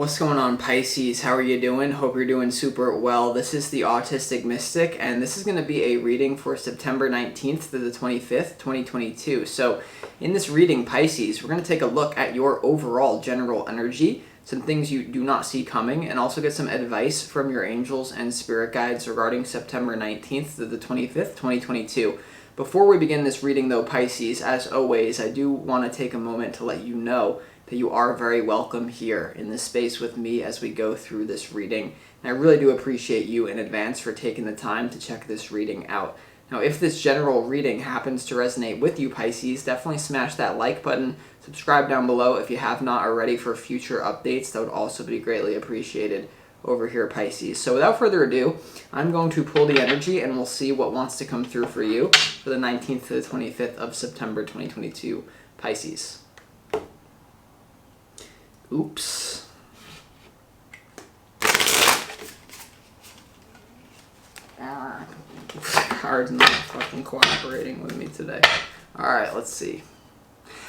What's going on, Pisces? How are you doing? Hope you're doing super well. This is the Autistic Mystic, and this is going to be a reading for September 19th to the 25th, 2022. So in this reading, Pisces, we're going to take a look at your overall general energy, some things you do not see coming, and also get some advice from your angels and spirit guides regarding September 19th to the 25th, 2022. Before we begin this reading, though, Pisces, as always, I do want to take a moment to let you know that you are very welcome here in this space with me as we go through this reading. And I really do appreciate you in advance for taking the time to check this reading out. Now, if this general reading happens to resonate with you, Pisces, definitely smash that like button, subscribe down below if you have not already for future updates. That would also be greatly appreciated over here, Pisces. So without further ado, I'm going to pull the energy and we'll see what wants to come through for you for the 19th to the 25th of September 2022, Pisces. Oops. Card's not fucking cooperating with me today. Alright, let's see.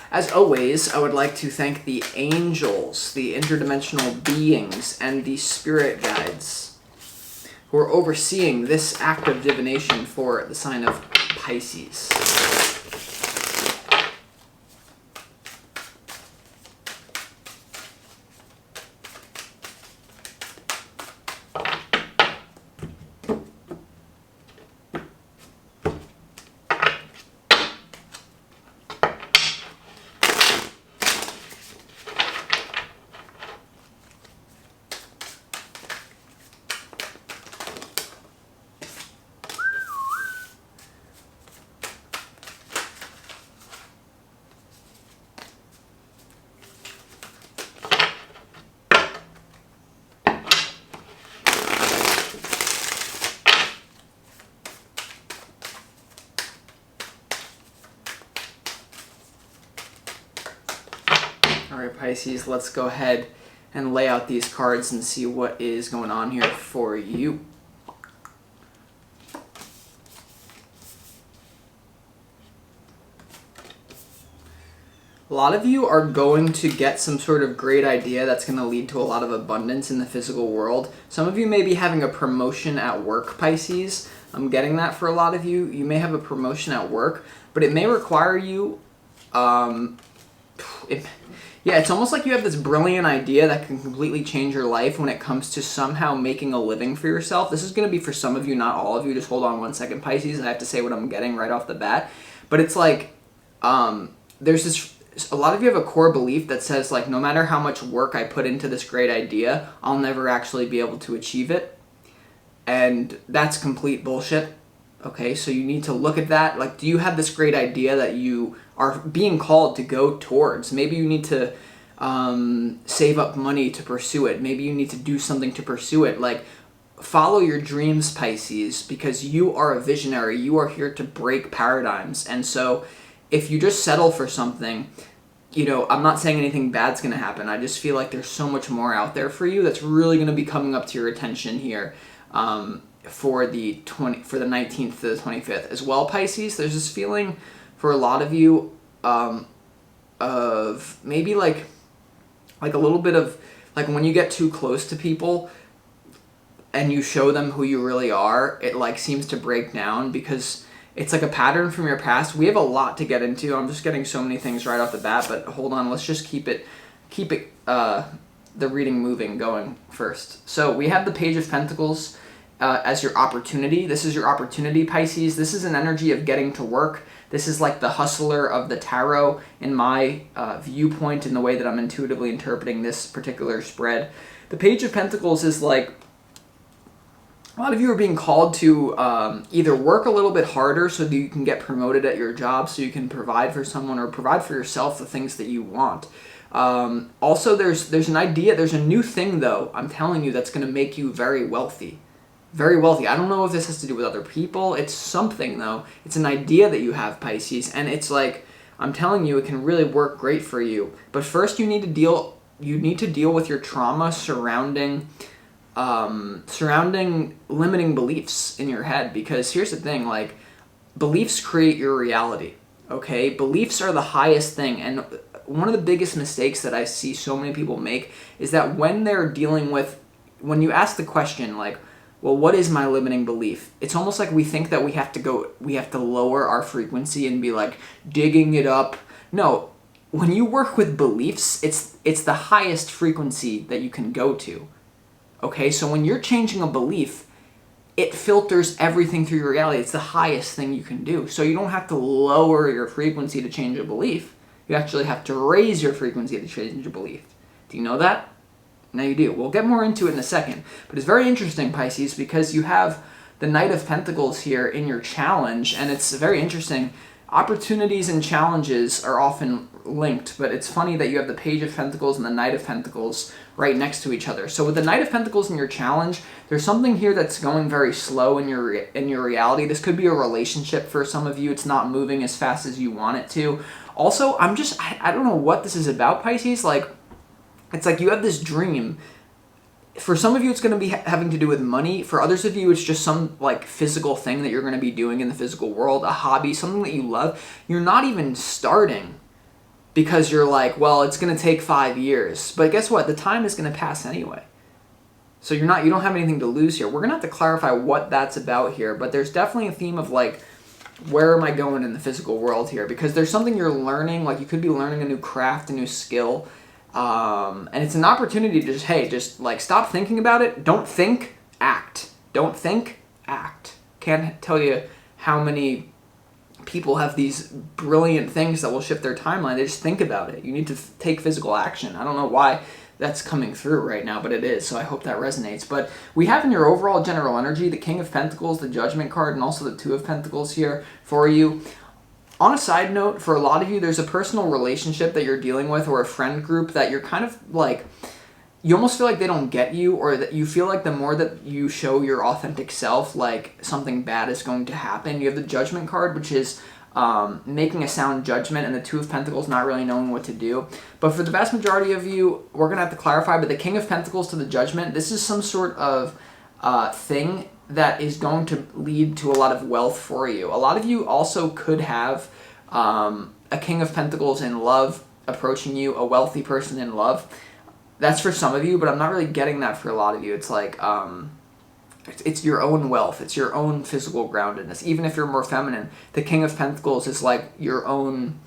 As always, I would like to thank the angels, the interdimensional beings, and the spirit guides who are overseeing this act of divination for the sign of Pisces. Alright, Pisces, let's go ahead and lay out these cards and see what is going on here for you. A lot of you are going to get some sort of great idea that's going to lead to a lot of abundance in the physical world. Some of you may be having a promotion at work, Pisces. I'm getting that for a lot of you. You may have a promotion at work, but it may require you... it's almost like you have this brilliant idea that can completely change your life when it comes to somehow making a living for yourself. This is going to be for some of you, not all of you. Just hold on one second, Pisces. I have to say what I'm getting right off the bat. But it's like, there's this... A lot of you have a core belief that says, like, no matter how much work I put into this great idea, I'll never actually be able to achieve it. And that's complete bullshit. Okay, so you need to look at that. Like, do you have this great idea that you are being called to go towards? Maybe you need to save up money to pursue it. Maybe you need to do something to pursue it. Like, follow your dreams, Pisces, because you are a visionary. You are here to break paradigms. And so if you just settle for something, you know, I'm not saying anything bad's going to happen. I just feel like there's so much more out there for you that's really going to be coming up to your attention here. For the 19th to the 25th as well, Pisces. There's this feeling for a lot of you of maybe like a little bit of like when you get too close to people and you show them who you really are, it like seems to break down because it's like a pattern from your past. We have a lot to get into. I'm just getting so many things right off the bat, but hold on, let's just keep the reading moving going first. So we have the Page of Pentacles as your opportunity. This is your opportunity, Pisces. This is an energy of getting to work. This is like the hustler of the tarot in my viewpoint, in the way that I'm intuitively interpreting this particular spread. The Page of Pentacles is like a lot of you are being called to either work a little bit harder so that you can get promoted at your job, so you can provide for someone or provide for yourself the things that you want. Also, there's an idea, there's a new thing, though, I'm telling you, that's going to make you very wealthy. Very wealthy. I don't know if this has to do with other people. It's something, though. It's an idea that you have, Pisces, and it's like, I'm telling you, it can really work great for you. But first, you need to deal with your trauma surrounding limiting beliefs in your head. Because here's the thing, like, beliefs create your reality. Okay, beliefs are the highest thing, and one of the biggest mistakes that I see so many people make is that when they're dealing with, when you ask the question like, well, what is my limiting belief? It's almost like we think that we have to lower our frequency and be like digging it up. No, when you work with beliefs, it's the highest frequency that you can go to. Okay, so when you're changing a belief, it filters everything through your reality. It's the highest thing you can do. So you don't have to lower your frequency to change a belief. You actually have to raise your frequency to change a belief. Do you know that? Now you do. We'll get more into it in a second. But it's very interesting, Pisces, because you have the Knight of Pentacles here in your challenge, and it's very interesting. Opportunities and challenges are often linked, but it's funny that you have the Page of Pentacles and the Knight of Pentacles right next to each other. So with the Knight of Pentacles in your challenge, there's something here that's going very slow in your reality. This could be a relationship for some of you. It's not moving as fast as you want it to. Also, I don't know what this is about, Pisces. Like, it's like you have this dream. For some of you, it's going to be having to do with money. For others of you, it's just some like physical thing that you're going to be doing in the physical world, a hobby, something that you love. You're not even starting because you're like, well, it's going to take 5 years. But guess what? The time is going to pass anyway. So you don't have anything to lose here. We're going to have to clarify what that's about here. But there's definitely a theme of like, where am I going in the physical world here? Because there's something you're learning. Like you could be learning a new craft, a new skill. And it's an opportunity to just like stop thinking about it. Don't think, act. Don't think, act. Can't tell you how many people have these brilliant things that will shift their timeline. They just think about it. You need to take physical action. I don't know why that's coming through right now, but it is. So I hope that resonates. But we have in your overall general energy the King of Pentacles, the Judgment card, and also the Two of Pentacles here for you. On a side note, for a lot of you, there's a personal relationship that you're dealing with or a friend group that you're kind of like, you almost feel like they don't get you, or that you feel like the more that you show your authentic self, like something bad is going to happen. You have the Judgment card, which is making a sound judgment, and the Two of Pentacles, not really knowing what to do. But for the vast majority of you, we're going to have to clarify, but the King of Pentacles to the Judgment, this is some sort of thing that is going to lead to a lot of wealth for you. A lot of you also could have a King of Pentacles in love approaching you, a wealthy person in love. That's for some of you, but I'm not really getting that for a lot of you. It's like, it's your own wealth. It's your own physical groundedness. Even if you're more feminine, the King of Pentacles is like your own,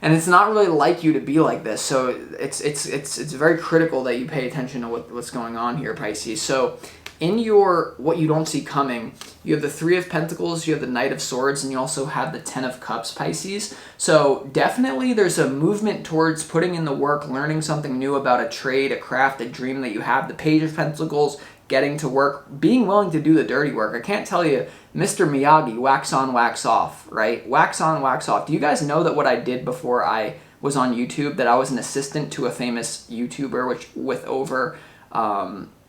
and it's not really like you to be like this. So it's very critical that you pay attention to what's going on here, Pisces. So in your what you don't see coming, you have the Three of Pentacles, you have the Knight of Swords, and you also have the Ten of Cups, Pisces. So definitely there's a movement towards putting in the work, learning something new about a trade, a craft, a dream that you have. The Page of Pentacles, getting to work, being willing to do the dirty work. I can't tell you, Mr. Miyagi, wax on, wax off, right? Wax on, wax off. Do you guys know that what I did before I was on YouTube, that I was an assistant to a famous YouTuber, which with over...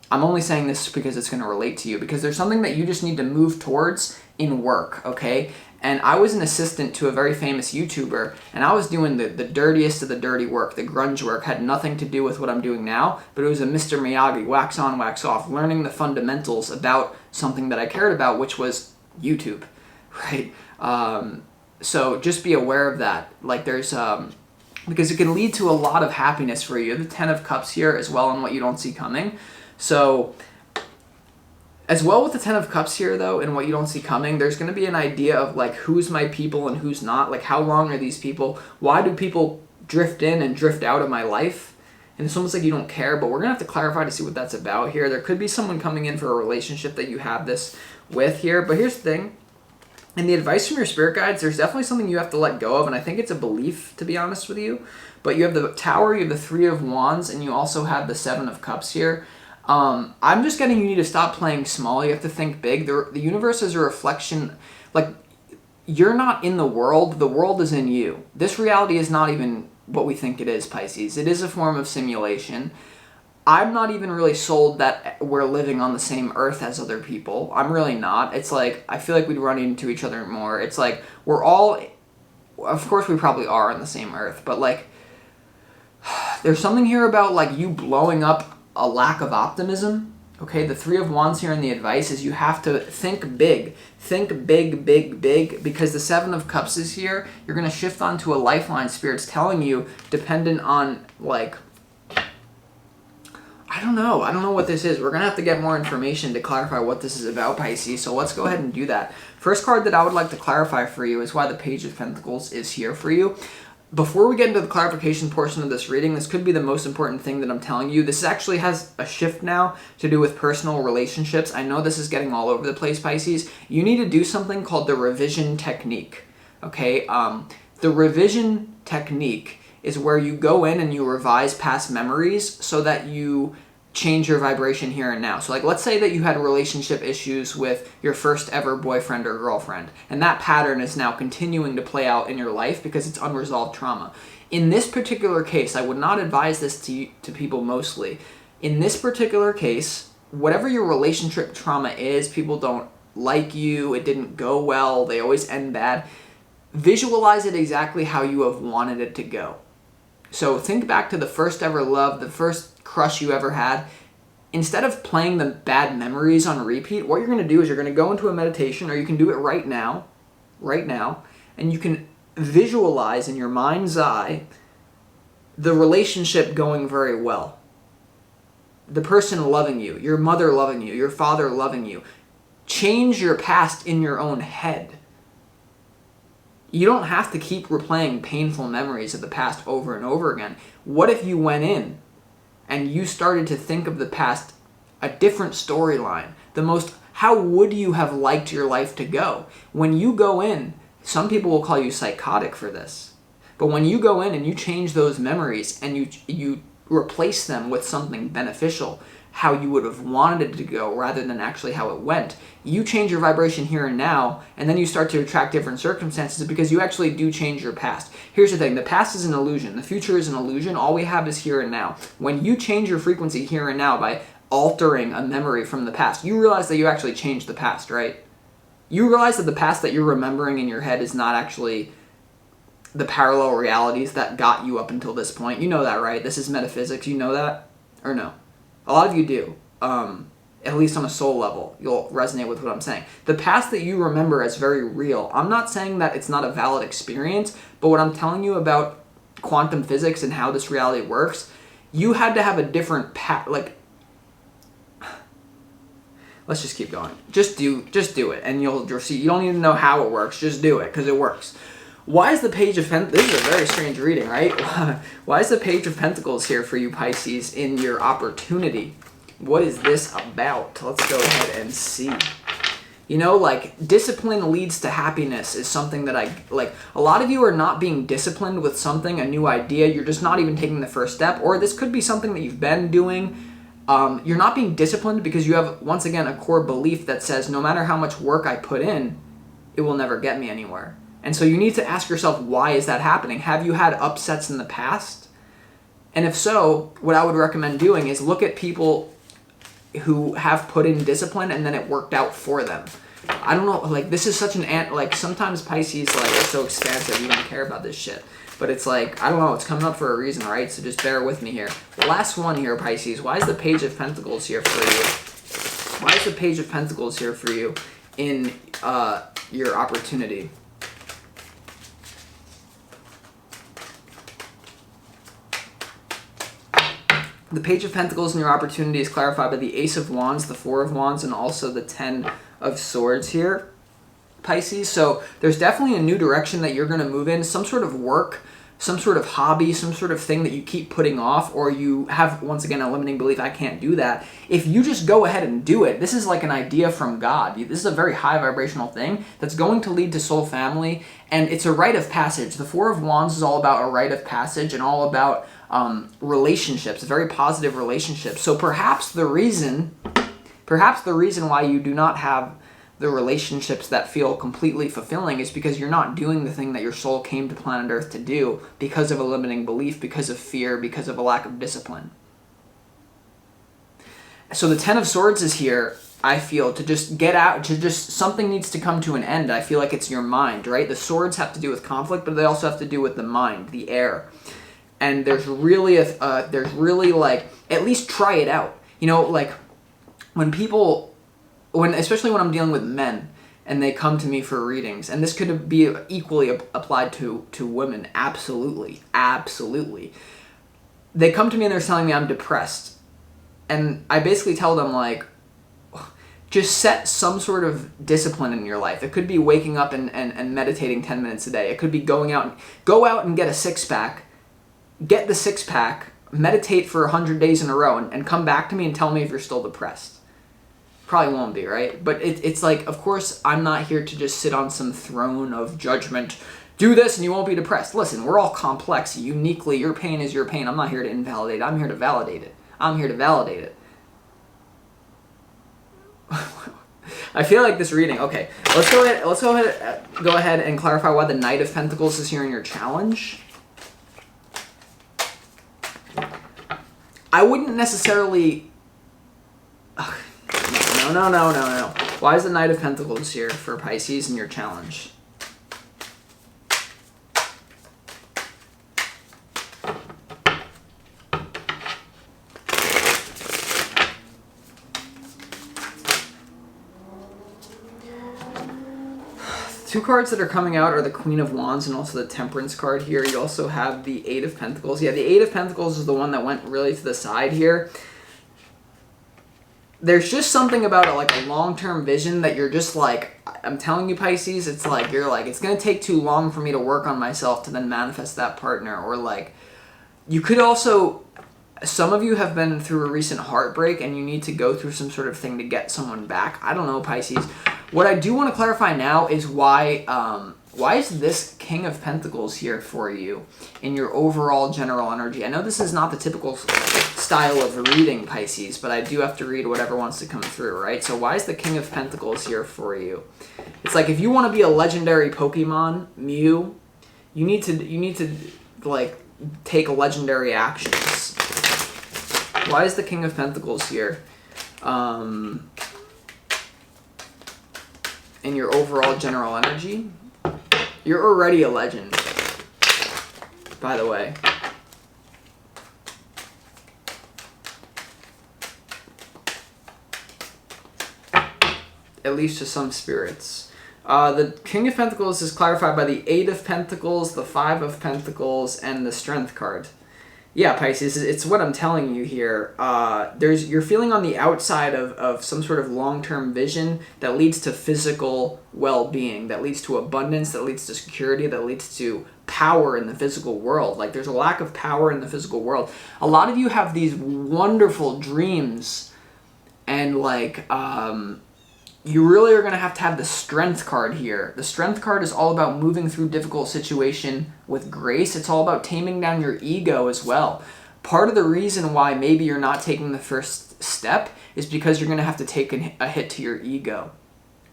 I'm only saying this because it's going to relate to you, because there's something that you just need to move towards in work, okay? And I was an assistant to a very famous YouTuber, and I was doing the dirtiest of the dirty work, the grunge work, had nothing to do with what I'm doing now, but it was a Mr. Miyagi, wax on, wax off, learning the fundamentals about something that I cared about, which was YouTube, right? So just be aware of that. Like there's... because it can lead to a lot of happiness for you. The Ten of Cups here as well, and what you don't see coming. So, as well with the Ten of Cups here, though, and what you don't see coming, there's going to be an idea of, like, who's my people and who's not. Like, how long are these people? Why do people drift in and drift out of my life? And it's almost like you don't care, but we're going to have to clarify to see what that's about here. There could be someone coming in for a relationship that you have this with here. But here's the thing. In the advice from your spirit guides, there's definitely something you have to let go of, and I think it's a belief, to be honest with you. But you have the Tower, you have the Three of Wands, and you also have the Seven of Cups here. I'm just getting you need to stop playing small. You have to think big. The universe is a reflection. Like, you're not in the world is in you. This reality is not even what we think it is, Pisces. It is a form of simulation. I'm not even really sold that we're living on the same earth as other people. I'm really not. It's like, I feel like we'd run into each other more. It's like, we're all, of course we probably are on the same earth, but like, there's something here about like you blowing up a lack of optimism, Okay, the Three of Wands here in the advice is you have to think big. Think big, big, big, because the Seven of Cups is here. You're going to shift onto a lifeline. Spirit's telling you, dependent on, like, I don't know what this is. We're going to have to get more information to clarify what this is about, Pisces. So let's go ahead and do that. First card that I would like to clarify for you is why the Page of Pentacles is here for you. Before we get into the clarification portion of this reading, this could be the most important thing that I'm telling you. This actually has a shift now to do with personal relationships. I know this is getting all over the place, Pisces. You need to do something called the revision technique. Okay? The revision technique is where you go in and you revise past memories so that you change your vibration here and now. So like, let's say that you had relationship issues with your first ever boyfriend or girlfriend, and that pattern is now continuing to play out in your life because it's unresolved trauma. In this particular case, I would not advise this to people mostly. In this particular case, whatever your relationship trauma is, people don't like you, it didn't go well, they always end bad, visualize it exactly how you have wanted it to go. So think back to the first ever love, the first crush you ever had. Instead of playing the bad memories on repeat, what you're going to do is you're going to go into a meditation, or you can do it right now, and you can visualize in your mind's eye the relationship going very well. The person loving you, your mother loving you, your father loving you. Change your past in your own head. You don't have to keep replaying painful memories of the past over and over again. What if you went in and you started to think of the past a different storyline? How would you have liked your life to go? When you go in, some people will call you psychotic for this, but when you go in and you change those memories and you replace them with something beneficial, how you would have wanted it to go rather than actually how it went, you change your vibration here and now, and then you start to attract different circumstances because you actually do change your past. Here's the thing, the past is an illusion, the future is an illusion, all we have is here and now. When you change your frequency here and now by altering a memory from the past, you realize that you actually changed the past, right? You realize that the past that you're remembering in your head is not actually the parallel realities that got you up until this point. You know that, right? This is metaphysics, you know that? Or no? A lot of you do, at least on a soul level. You'll resonate with what I'm saying. The past that you remember as very real, I'm not saying that it's not a valid experience, but what I'm telling you about quantum physics and how this reality works, you had to have a different let's just keep going. Just do it, and you'll see. You don't even know how it works. Just do it, because it works. Why is the Page of Pentacles... This is a very strange reading, right? Why is the Page of Pentacles here for you, Pisces, in your opportunity? What is this about? Let's go ahead and see. You know, like, discipline leads to happiness is something that a lot of you are not being disciplined with something, a new idea. You're just not even taking the first step. Or this could be something that you've been doing. You're not being disciplined because you have, once again, a core belief that says, no matter how much work I put in, it will never get me anywhere. And so you need to ask yourself, why is that happening? Have you had upsets in the past? And if so, what I would recommend doing is look at people who have put in discipline and then it worked out for them. I don't know, like, this is such sometimes Pisces, like, are so expansive, you don't care about this shit. But it's like, I don't know, it's coming up for a reason, right? So just bear with me here. Last one here, Pisces. Why is the Page of Pentacles here for you? Why is the Page of Pentacles here for you in your opportunity? The Page of Pentacles in your opportunity is clarified by the Ace of Wands, the Four of Wands, and also the Ten of Swords here, Pisces. So there's definitely a new direction that you're going to move in, some sort of work, some sort of hobby, some sort of thing that you keep putting off, or you have, once again, a limiting belief, I can't do that. If you just go ahead and do it, this is like an idea from God. This is a very high vibrational thing that's going to lead to soul family, and it's a rite of passage. The Four of Wands is all about a rite of passage and all about relationships, very positive relationships. So perhaps the reason why you do not have the relationships that feel completely fulfilling is because you're not doing the thing that your soul came to planet Earth to do because of a limiting belief, because of fear, because of a lack of discipline. So the Ten of Swords is here, I feel, to just get out, something needs to come to an end. I feel like it's your mind, right? The swords have to do with conflict, but they also have to do with the mind, the air. And there's really like, at least try it out. You know, like, when especially when I'm dealing with men and they come to me for readings, and this could be equally applied to women, absolutely. They come to me and they're telling me I'm depressed. And I basically tell them, like, just set some sort of discipline in your life. It could be waking up and meditating 10 minutes a day. It could be go out and get a six-pack, get the six-pack, meditate for 100 days in a row, and come back to me and tell me if you're still depressed. Probably won't be, right? But it's like, of course, I'm not here to just sit on some throne of judgment. Do this and you won't be depressed. Listen, we're all complex. Uniquely, your pain is your pain. I'm not here to invalidate it. I'm here to validate it. I feel like this reading. Okay, let's go ahead and clarify why the Knight of Pentacles is here in your challenge. I wouldn't necessarily. No. Why is the Knight of Pentacles here for Pisces in your challenge? Two cards that are coming out are the Queen of Wands and also the Temperance card here. You also have the Eight of Pentacles. Yeah, the Eight of Pentacles is the one that went really to the side here. There's just something about it, like a long-term vision that you're just like, I'm telling you, Pisces, it's like, you're like, it's going to take too long for me to work on myself to then manifest that partner. Or like, you could also, some of you have been through a recent heartbreak and you need to go through some sort of thing to get someone back. I don't know, Pisces. What I do want to clarify now is why is this King of Pentacles here for you in your overall general energy? I know this is not the typical style of reading, Pisces, but I do have to read whatever wants to come through, right? So why is the King of Pentacles here for you? It's like, if you want to be a legendary Pokemon, Mew, you need to like take legendary actions. Why is the King of Pentacles here? In your overall general energy? You're already a legend, by the way. At least to some spirits. The King of Pentacles is clarified by the Eight of Pentacles, the Five of Pentacles, and the Strength card. Yeah, Pisces, it's what I'm telling you here. You're feeling on the outside of some sort of long-term vision that leads to physical well-being, that leads to abundance, that leads to security, that leads to power in the physical world. Like, there's a lack of power in the physical world. A lot of you have these wonderful dreams, and like, you really are going to have the Strength card here. The Strength card is all about moving through difficult situation with grace. It's all about taming down your ego as well. Part of the reason why maybe you're not taking the first step is because you're going to have to take a hit to your ego,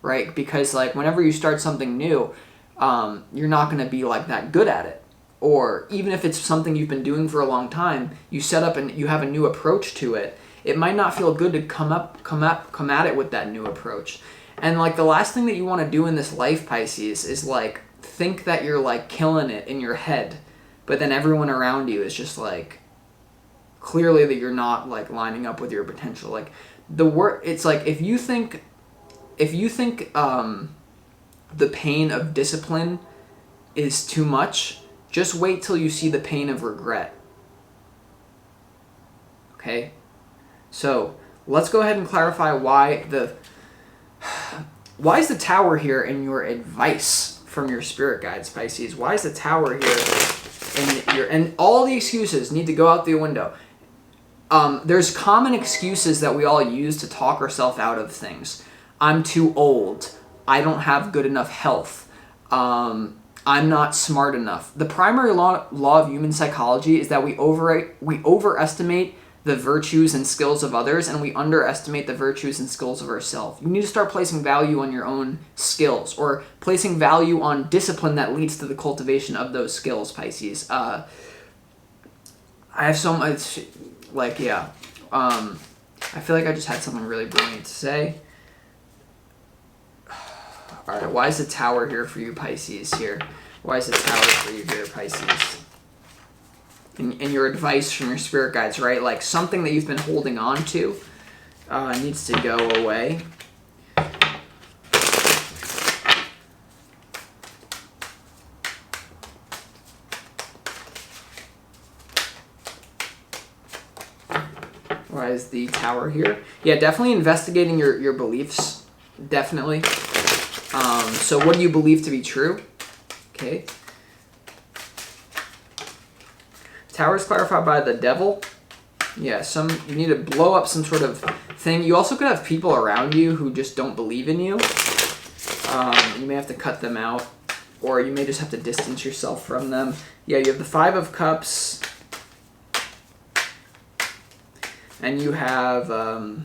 right? Because like, whenever you start something new, you're not going to be like that good at it. Or even if it's something you've been doing for a long time, you set up and you have a new approach to it. It might not feel good to come at it with that new approach. And like, the last thing that you want to do in this life, Pisces, is like think that you're like killing it in your head, but then everyone around you is just like clearly that you're not like lining up with your potential. Like, it's like, if you think the pain of discipline is too much, just wait till you see the pain of regret. Okay? So let's go ahead and clarify why is the Tower here in your advice from your spirit guides, Pisces? Why is the Tower here and all the excuses need to go out the window? There's common excuses that we all use to talk ourselves out of things. I'm too old. I don't have good enough health. I'm not smart enough. The primary law of human psychology is that we overestimate the virtues and skills of others, and we underestimate the virtues and skills of ourselves. You need to start placing value on your own skills, or placing value on discipline that leads to the cultivation of those skills, Pisces. I have so much, like, yeah. I feel like I just had something really brilliant to say. All right, why is the Tower here for you, Pisces, here? Why is the Tower for you here, Pisces? In your advice from your spirit guides, right? Like, something that you've been holding on to. needs to go away. Why is the Tower here? Yeah, definitely investigating your beliefs. Definitely. So what do you believe to be true? Okay. Tower is clarified by the Devil. Yeah, you need to blow up some sort of thing. You also could have people around you who just don't believe in you. You may have to cut them out, or you may just have to distance yourself from them. Yeah, you have the Five of Cups. And you have the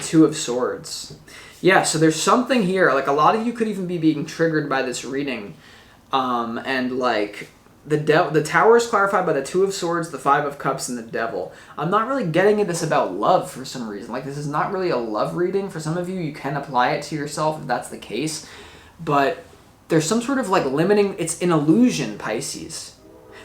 Two of Swords. Yeah, so there's something here. Like, a lot of you could even be being triggered by this reading. And, like, the Tower is clarified by the Two of Swords, the Five of Cups, and the Devil. I'm not really getting at this about love for some reason. Like, this is not really a love reading. For some of you, you can apply it to yourself if that's the case. But there's some sort of, like, limiting. It's an illusion, Pisces.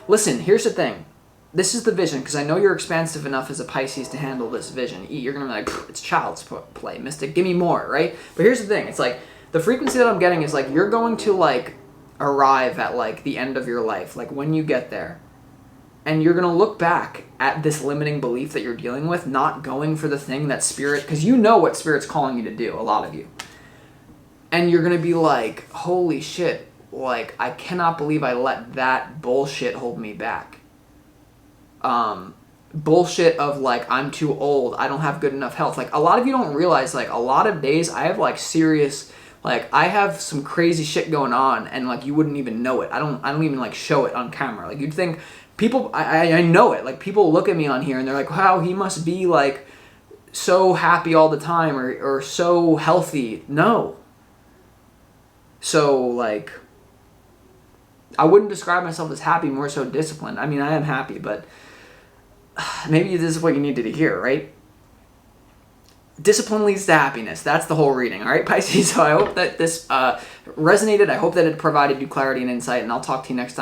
Listen, here's the thing. This is the vision, because I know you're expansive enough as a Pisces to handle this vision. You're going to be like, it's child's play, Mystic, give me more, right? But here's the thing. It's like, the frequency that I'm getting is like, you're going to like arrive at like the end of your life, like when you get there. And you're going to look back at this limiting belief that you're dealing with, not going for the thing that Spirit, because you know what Spirit's calling you to do, a lot of you. And you're going to be like, holy shit, like, I cannot believe I let that bullshit hold me back. Bullshit of like, I'm too old, I don't have good enough health. Like, a lot of you don't realize, like, a lot of days I have like serious, like, I have some crazy shit going on, and like, you wouldn't even know it. I don't even like show it on camera. Like, you'd think people, I know it. Like, people look at me on here and they're like, wow, he must be like so happy all the time, or so healthy. No. So like, I wouldn't describe myself as happy, more so disciplined. I mean, I am happy, but maybe this is what you needed to hear, right? Discipline leads to happiness. That's the whole reading, all right, Pisces? So I hope that this resonated. I hope that it provided you clarity and insight, and I'll talk to you next time.